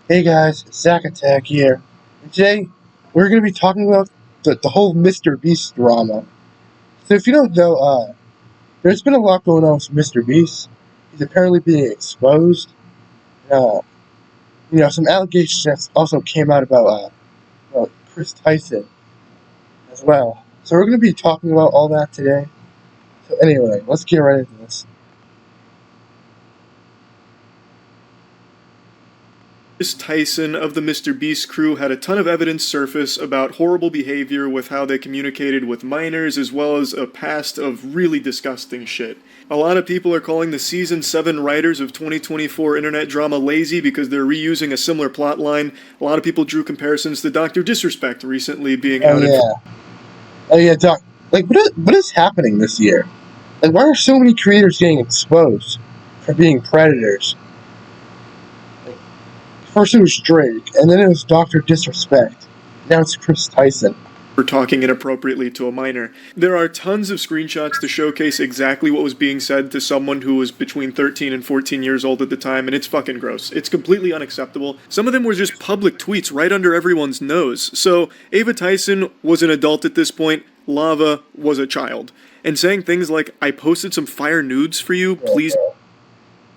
Hey guys, it's Zack Attack here. And today, we're going to be talking about the whole Mr. Beast drama. So if you don't know, there's been a lot going on with Mr. Beast. He's apparently being exposed. Uh, some allegations also came out about Kris Tyson as well. So we're going to be talking about all that today. So anyway, let's get right into this. Kris Tyson of the Mr. Beast crew had a ton of evidence surface about horrible behavior with how they communicated with minors, as well as a past of really disgusting shit. A lot of people are calling the Season 7 writers of 2024 internet drama lazy because they're reusing a similar plotline. A lot of people drew comparisons to Dr. Disrespect recently being outed. Oh yeah, Doc. Like, what is happening this year? Like, why are so many creators getting exposed for being predators? First it was Drake, and then it was Dr. Disrespect. Now it's Kris Tyson. For talking inappropriately to a minor. There are tons of screenshots to showcase exactly what was being said to someone who was between 13 and 14 years old at the time, and it's fucking gross. It's completely unacceptable. Some of them were just public tweets right under everyone's nose. So, Ava Tyson was an adult at this point, Lava was a child. And saying things like, I posted some fire nudes for you, please.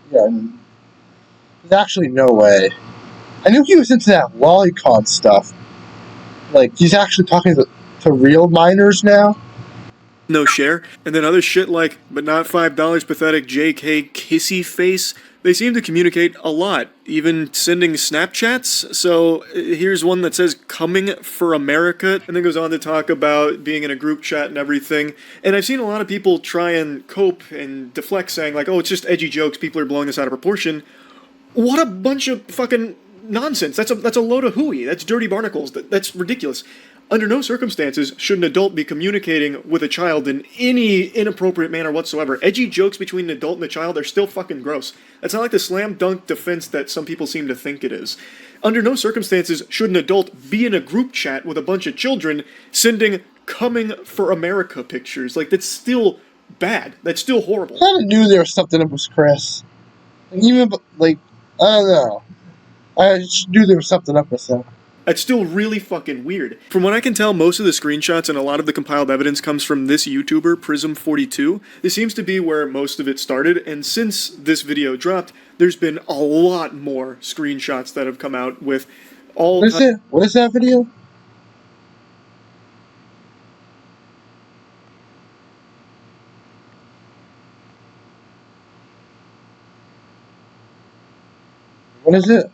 Yeah, there's actually no way. I knew he was into that lolicon stuff. Like, he's actually talking to real minors now? No share. And then other shit like, but not $5 pathetic JK kissy face. They seem to communicate a lot, even sending Snapchats. So here's one that says, coming for America, and then goes on to talk about being in a group chat and everything. And I've seen a lot of people try and cope and deflect, saying like, oh, it's just edgy jokes, people are blowing this out of proportion. What a bunch of fucking nonsense. That's a load of hooey. That's dirty barnacles. That's ridiculous. Under no circumstances should an adult be communicating with a child in any inappropriate manner whatsoever. Edgy jokes between an adult and a child are still fucking gross. That's not like the slam dunk defense that some people seem to think it is. Under no circumstances should an adult be in a group chat with a bunch of children sending coming for America pictures. Like, that's still bad. That's still horrible. I kind of knew there was something up with Kris. Even, like, I don't know. I just knew there was something up with him. That's still really fucking weird. From what I can tell, most of the screenshots and a lot of the compiled evidence comes from this YouTuber, Prism42. This seems to be where most of it started, and since this video dropped, there's been a lot more screenshots that have come out with all... What is that video? What is it?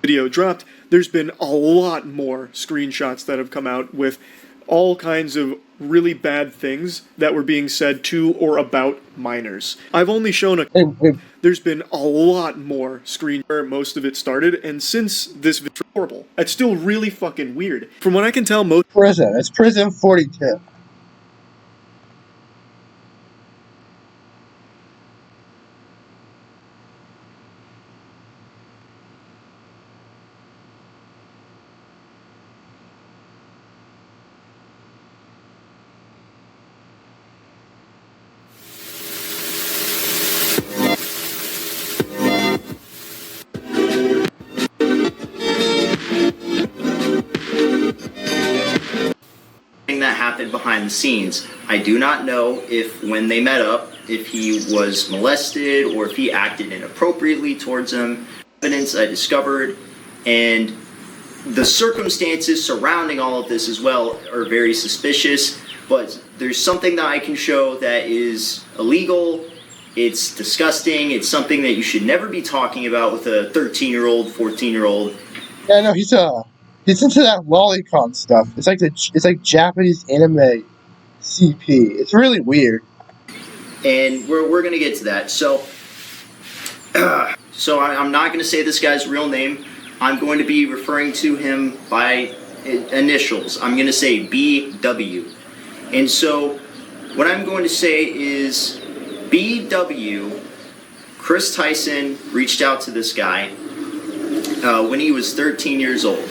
Video dropped, there's been a lot more screenshots that have come out with all kinds of really bad things that were being said to or about minors. I've only shown There's been a lot more where most of it started, and since this video is horrible. That's still really fucking weird. From what I can tell, most... It's Prism 42. That happened behind the scenes. I do not know if when they met up, if he was molested or if he acted inappropriately towards him. Evidence I discovered and the circumstances surrounding all of this as well are very suspicious, but there's something that I can show that is illegal. It's disgusting. It's something that you should never be talking about with a 13-year-old, 14-year-old. Yeah, no, he's into that lolicon stuff. It's like Japanese anime CP. It's really weird. And we're gonna get to that. So I'm not gonna say this guy's real name. I'm going to be referring to him by initials. I'm gonna say BW. And so what I'm going to say is BW, Kris Tyson reached out to this guy when he was 13 years old.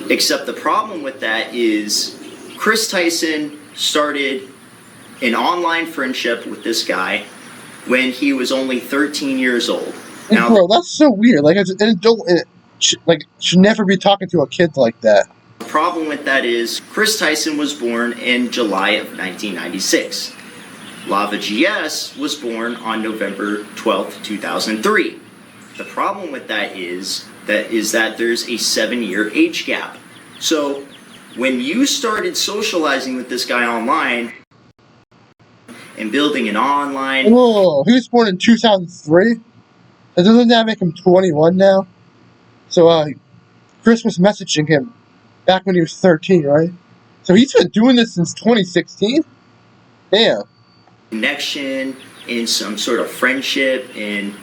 Except the problem with that is Kris Tyson started an online friendship with this guy when he was only 13 years old. Now, Bro, that's so weird. Like, as an adult, should never be talking to a kid like that. the problem with that is Kris Tyson was born in July of 1996. Lava GS was born on November 12th, 2003. The problem with that is that there's a 7-year age gap. So when you started socializing with this guy online and building an online... Whoa, he was born in 2003? Doesn't that make him 21 now? So, Kris was messaging him back when he was 13, right? So he's been doing this since 2016? Damn. Connection and some sort of friendship and,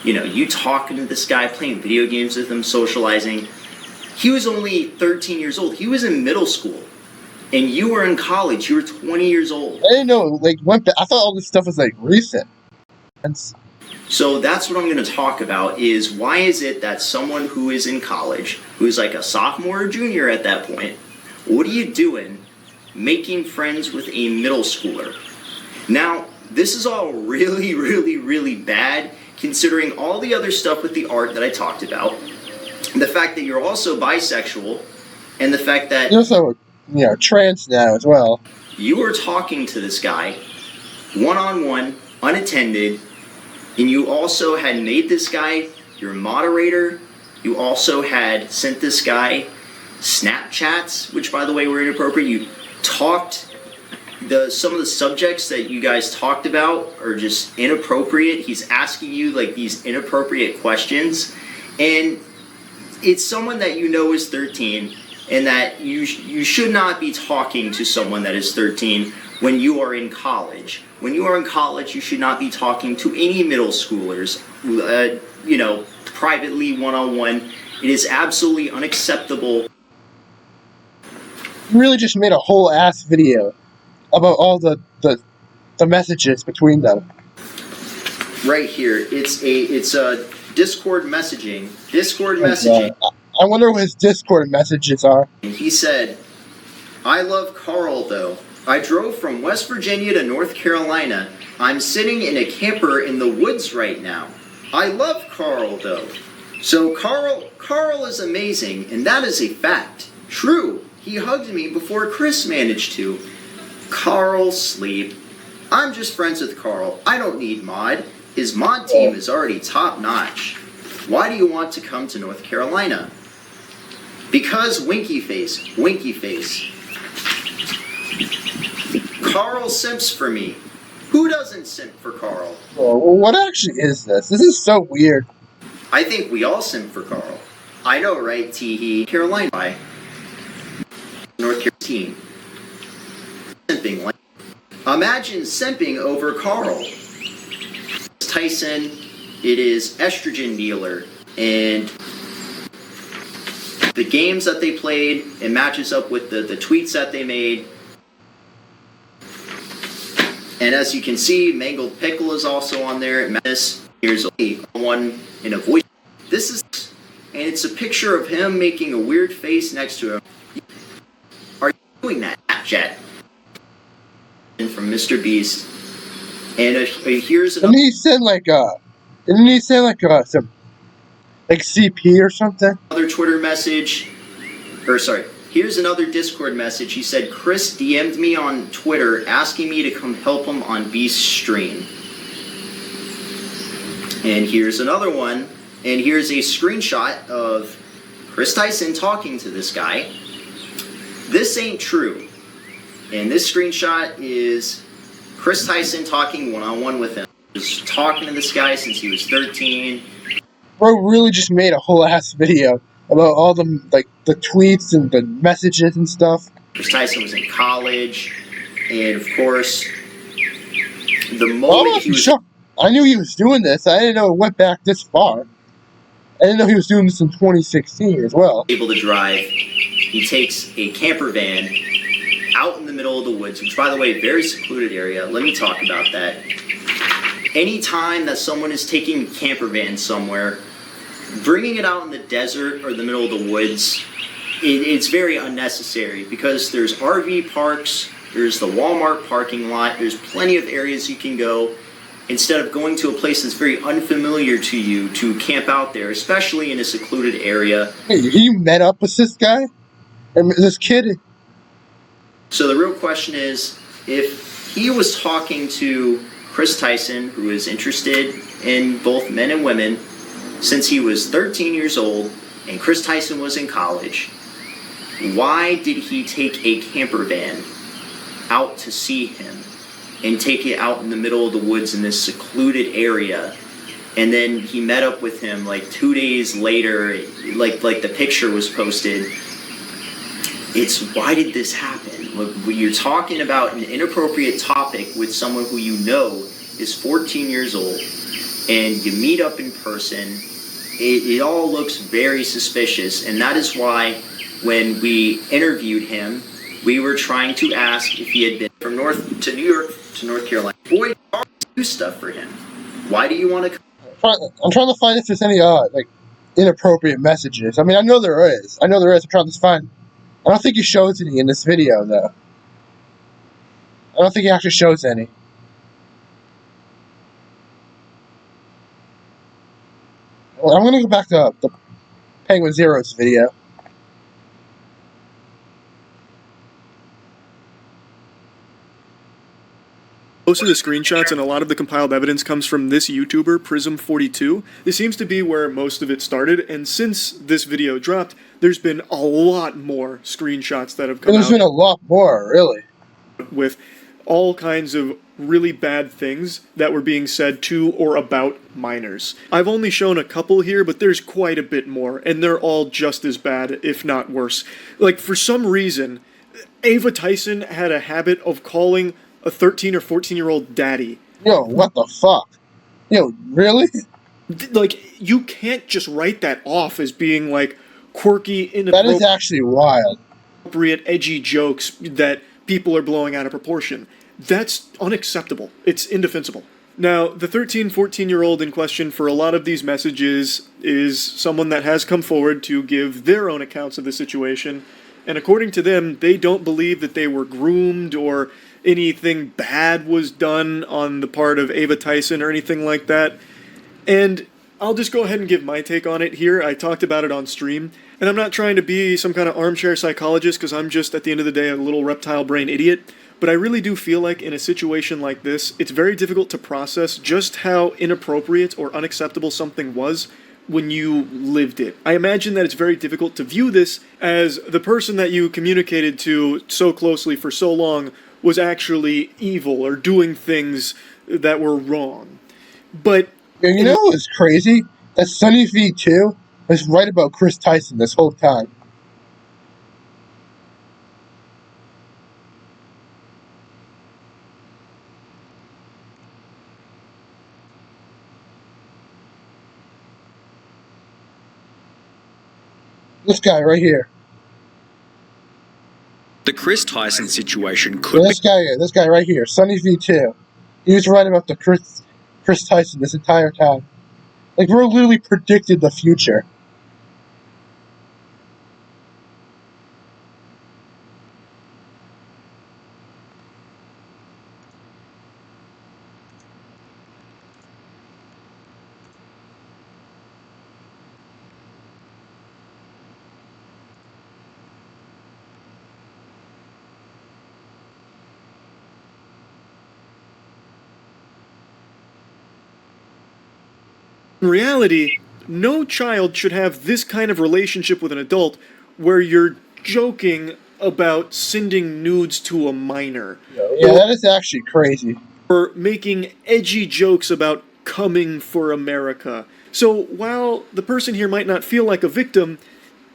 you know, you talking to this guy, playing video games with him, socializing. He was only 13 years old. He was in middle school. And you were in college. You were 20 years old. I didn't know, like, I thought all this stuff was, like, recent. So that's what I'm going to talk about is why is it that someone who is in college, who's like a sophomore or junior at that point, what are you doing making friends with a middle schooler? Now, this is all really, really, really bad considering all the other stuff with the art that I talked about, the fact that you're also bisexual, and the fact that You're also, you know, trans now as well. you were talking to this guy one-on-one, unattended, and you also had made this guy your moderator. You also had sent this guy Snapchats, which by the way were inappropriate. You talked, some of the subjects that you guys talked about are just inappropriate. He's asking you like these inappropriate questions, and it's someone that you know is 13, and that you should not be talking to someone that is 13 when you are in college. When you are in college, you should not be talking to any middle schoolers, you know, privately, one-on-one. It is absolutely unacceptable. You really just made a whole ass video about all the messages between them. Right here, it's a Discord messaging. Discord messaging. I wonder what his Discord messages are. He said, "I love Carl though. I drove from West Virginia to North Carolina. I'm sitting in a camper in the woods right now. I love Carl though." So Carl is amazing, and that is a fact. True, he hugged me before Kris managed to. Carl sleep. I'm just friends with Carl. I don't need mod. His mod team is already top notch. Why do you want to come to North Carolina? Because winky face, winky face. Carl simps for me. Who doesn't simp for Carl? Oh, well, what actually is this? This is so weird. I think we all simp for Carl. I know, right, Teehee? Carolina by North Carolina team. Simping like. Imagine simping over Carl. Tyson, it is estrogen dealer, and the games that they played, it matches up with the tweets that they made. And as you can see, Mangled Pickle is also on there. Here's one in a voice. This is, and it's a picture of him making a weird face next to him. Are you doing that, Snapchat? From Mr. Beast. And here's another. Didn't he send some CP or something? Another Twitter message. Or sorry. Here's another Discord message. He said, Kris DM'd me on Twitter asking me to come help him on Beast's stream. And here's another one. And here's a screenshot of Kris Tyson talking to this guy. This ain't true. And this screenshot is Kris Tyson talking one-on-one with him. He was talking to this guy since he was 13. Bro really just made a whole ass video about all the tweets and the messages and stuff. Kris Tyson was in college, and of course, the moment he was shocked. I knew he was doing this. I didn't know it went back this far. I didn't know he was doing this in 2016 as well. Able to drive, he takes a camper van out in the middle of the woods, which, by the way, very secluded area. Let me talk about that. Anytime that someone is taking a camper van somewhere, bringing it out in the desert or the middle of the woods, it's very unnecessary because there's RV parks, there's the Walmart parking lot, there's plenty of areas you can go. instead of going to a place that's very unfamiliar to you to camp out there, especially in a secluded area. Hey, you met up with this guy? And this kid? So the real question is, if he was talking to Kris Tyson, who is interested in both men and women, since he was 13 years old and Kris Tyson was in college, why did he take a camper van out to see him and take it out in the middle of the woods in this secluded area? And then he met up with him like 2 days later, like the picture was posted. It's, why did this happen? Look, when you're talking about an inappropriate topic with someone who you know is 14 years old, and you meet up in person, it all looks very suspicious. And that is why when we interviewed him, we were trying to ask if he had been from New York to North Carolina. Boy, do stuff for him. Why do you want to come? I'm trying to find if there's any like inappropriate messages. I mean, I know there is. I'm trying to find. I don't think he shows any in this video, though. I don't think he actually shows any. Well, I'm going to go back to the Penguin Zero's video. Most of the screenshots and a lot of the compiled evidence comes from this YouTuber, Prism42. This seems to be where most of it started, and since this video dropped, there's been a lot more screenshots that have come out. There's been a lot more, really. With all kinds of really bad things that were being said to or about minors. I've only shown a couple here, but there's quite a bit more, and they're all just as bad, if not worse. Like, for some reason, Ava Tyson had a habit of calling a 13 or 14-year-old daddy. Yo, what the fuck? Yo, really? Like, you can't just write that off as being, like, quirky, inappropriate... That is actually wild. ...appropriate, edgy jokes that people are blowing out of proportion. That's unacceptable. It's indefensible. Now, the 13, 14-year-old in question for a lot of these messages is someone that has come forward to give their own accounts of the situation, and according to them, they don't believe that they were groomed or anything bad was done on the part of Ava Tyson or anything like that. And I'll just go ahead and give my take on it here. I talked about it on stream, and I'm not trying to be some kind of armchair psychologist because I'm just, at the end of the day, a little reptile brain idiot. But I really do feel like in a situation like this, it's very difficult to process just how inappropriate or unacceptable something was when you lived it. I imagine that it's very difficult to view this as the person that you communicated to so closely for so long was actually evil or doing things that were wrong. But you know what's crazy? That Sunny V2 was right about Kris Tyson this whole time. This guy right here. The Kris Tyson situation could This guy right here, Sunny V2. He was right about the Kris Tyson this entire time. Like, we're literally predicted the future. in reality, no child should have this kind of relationship with an adult where you're joking about sending nudes to a minor. Yeah, that is actually crazy. Or making edgy jokes about coming for America. So while the person here might not feel like a victim,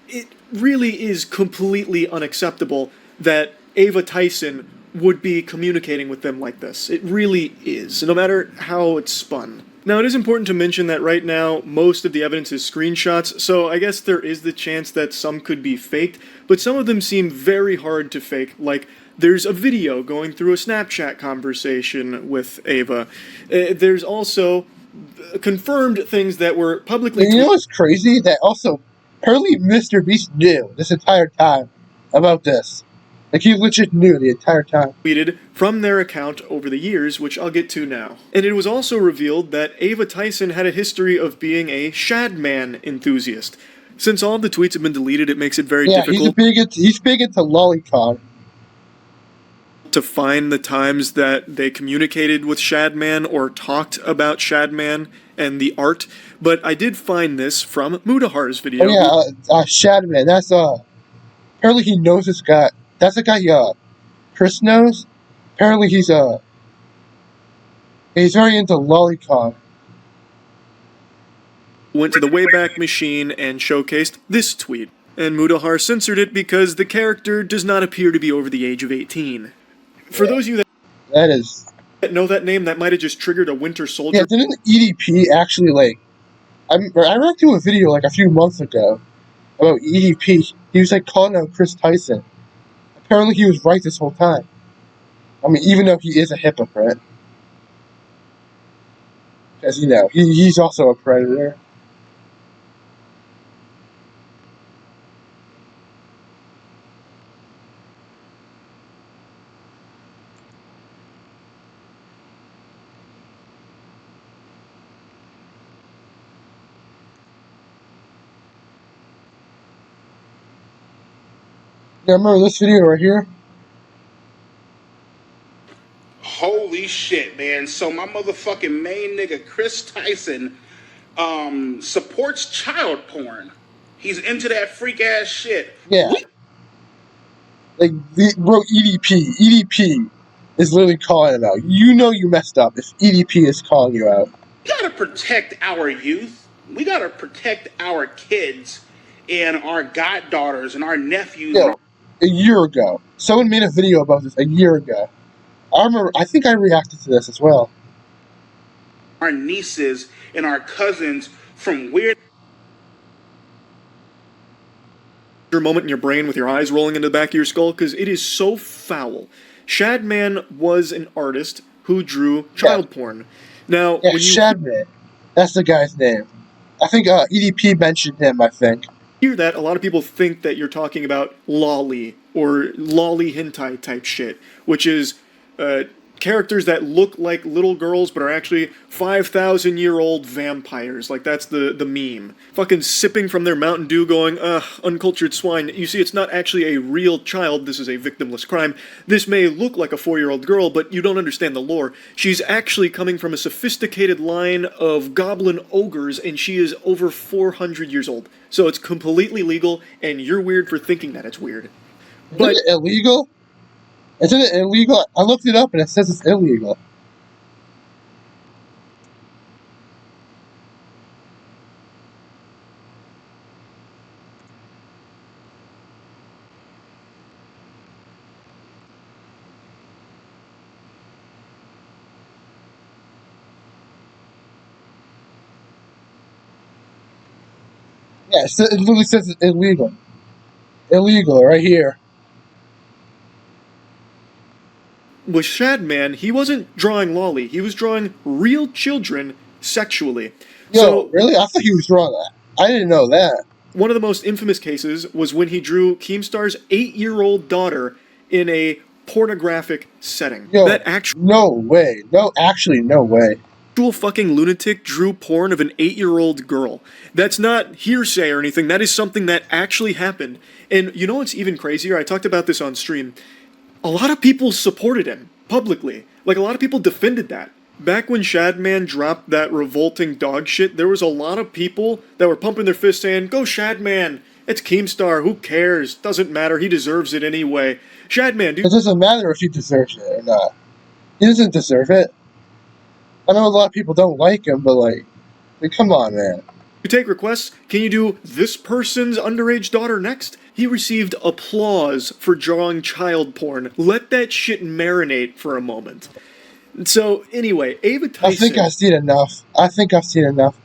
it really is completely unacceptable that Ava Tyson would be communicating with them like this. It really is, no matter how it's spun. Now, it is important to mention that right now, most of the evidence is screenshots, so I guess there is the chance that some could be faked, but some of them seem very hard to fake, like there's a video going through a Snapchat conversation with Ava. There's also confirmed things that were publicly... You know what's crazy? That also, apparently Mr. Beast knew this entire time about this. Like, he legit knew the entire time. Tweeted from their account over the years, which I'll get to now. And it was also revealed that Ava Tyson had a history of being a Shadman enthusiast. Since all of the tweets have been deleted, it makes it very difficult he's big into lolicon. to find the times that they communicated with Shadman or talked about Shadman and the art. But I did find this from Mudahar's video. Oh yeah, Shadman. That's apparently he knows this guy. That's the guy Kris knows. Apparently he's very into lolicon. Went to the Wayback Machine and showcased this tweet. And Mudahar censored it because the character does not appear to be over the age of 18. For those of you that know that name, that might have just triggered a Winter Soldier. Yeah, didn't EDP actually I read to a video like a few months ago about EDP. He was like calling out Kris Tyson. Apparently he was right this whole time. I mean, even though he is a hypocrite. As you know, he's also a predator. Yeah, remember this video right here? Holy shit, man. So my motherfucking main nigga, Kris Tyson, supports child porn. He's into that freak ass shit. Yeah. Bro, EDP. EDP is literally calling him out. You know you messed up if EDP is calling you out. We gotta protect our youth. We gotta protect our kids and our goddaughters and our nephews. Yo, a year ago. Someone made a video about this a year ago. I think I reacted to this as well. Our nieces and our cousins from weird moment in your brain with your eyes rolling into the back of your skull, because it is so foul. Shadman was an artist who drew child porn. Now, yeah, Shadman. That's the guy's name. I think EDP mentioned him, I think. Hear that, a lot of people think that you're talking about lolly or lolly hentai type shit, which is characters that look like little girls but are actually 5,000-year-old vampires. Like, that's the meme. Fucking sipping from their Mountain Dew going, uncultured swine. You see, it's not actually a real child. This is a victimless crime. This may look like a 4-year-old girl, but you don't understand the lore. She's actually coming from a sophisticated line of goblin ogres, and she is over 400 years old. So it's completely legal, and you're weird for thinking that it's weird. But isn't it illegal? Isn't it illegal? I looked it up and it says it's illegal. Yeah, it literally says it's illegal. Illegal, right here. With Shadman, he wasn't drawing lolly. He was drawing real children sexually. Yo, really? I thought he was wrong. I didn't know that. One of the most infamous cases was when he drew Keemstar's 8-year-old daughter in a pornographic setting. Yo, that actual no way. No, actually, no way. Actual fucking lunatic drew porn of an 8-year-old girl. That's not hearsay or anything. That is something that actually happened. And you know what's even crazier? I talked about this on stream. A lot of people supported him publicly. Like, a lot of people defended that. Back when Shadman dropped that revolting dog shit, there was a lot of people that were pumping their fists saying, "Go Shadman! It's Keemstar, who cares? Doesn't matter, he deserves it anyway." Shadman, dude. It doesn't matter if he deserves it or not. He doesn't deserve it. I know a lot of people don't like him, but like come on, man. You take requests, can you do this person's underage daughter next? He received applause for drawing child porn. Let that shit marinate for a moment. So, anyway, Ava Tyson... I think I've seen enough.